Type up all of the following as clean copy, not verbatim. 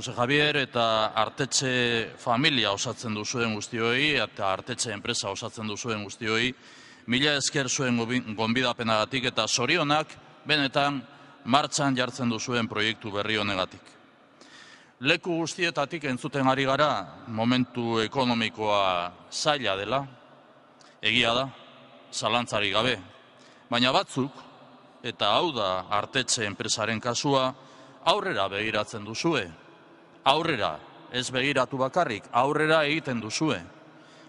Jose Javier eta Artetxe familia osatzen duzuen guztioi eta Artetxe enpresa osatzen duzuen guztioi, mila esker zuen gonbidapenagatik eta zorionak benetan martxan jartzen duzuen proiektu berri honegatik. Leku guztietatik entzuten ari gara momentu ekonomikoa zaila dela, egia da, zalantzari gabe, baina batzuk, eta hau da Artetxe enpresaren kasua, aurrera begiratzen duzue. Aurrera, ez begiratu bakarrik, aurrera egiten duzue.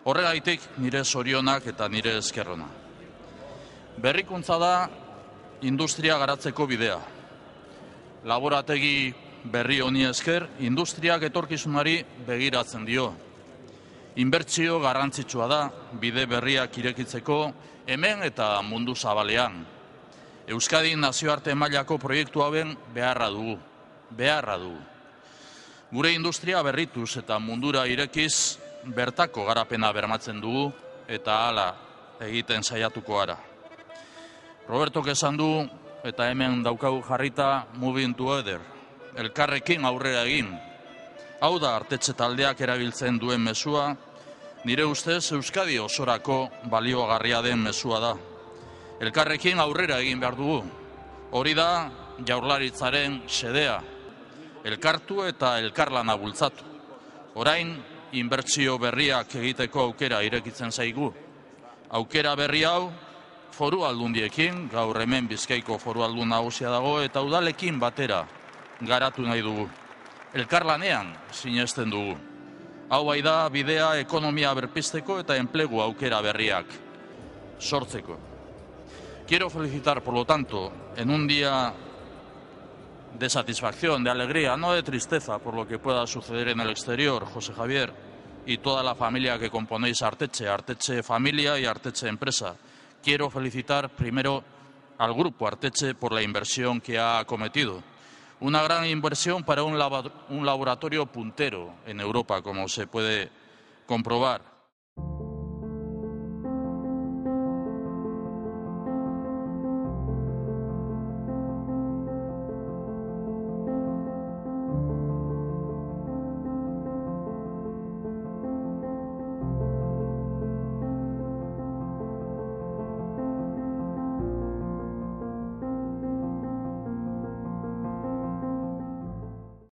Horregaitik nire zorionak eta nire eskerrona. Berrikuntza da industria garatzeko bidea. Laborategi berri honi esker, industriak etorkizunari begiratzen dio. Inbertsio garrantzitsua da, bide berriak irekitzeko hemen eta mundu zabalean. Euskadin nazioarte mailako proiektu hauen beharra dugu. Gure industria berrituz eta mundura irekiz bertako garapena bermatzen dugu eta hala egiten saiatuko gara. Robertok esan du eta hemen daukagu jarrita moving together, elkarrekin aurrera egin. Hau da Artetxe taldeak erabiltzen duen mezua, nire ustez Euskadi osorako baliogarria den mezua da. Elkarrekin aurrera egin behar dugu. Hori da Jaurlaritzaren xedea. Elkartu eta elkarlana bultzatu. Orain, inbertsio berriak egiteko aukera irekitzen zaigu. Aukera berri hau, foru aldundiekin, gaur hemen Bizkaiko foru aldun nagusia dago, eta udalekin batera garatu nahi dugu. Elkarlanean sinesten dugu. Hau bai da bidea ekonomia berpizteko eta enplegu aukera berriak sortzeko. Quiero felicitar, por lo tanto, en un día de satisfacción, de alegría, no de tristeza por lo que pueda suceder en el exterior, José Javier y toda la familia que componéis Artetxe, Artetxe familia y Artetxe empresa. Quiero felicitar primero al grupo Artetxe por la inversión que ha acometido. Una gran inversión para un laboratorio puntero en Europa, como se puede comprobar.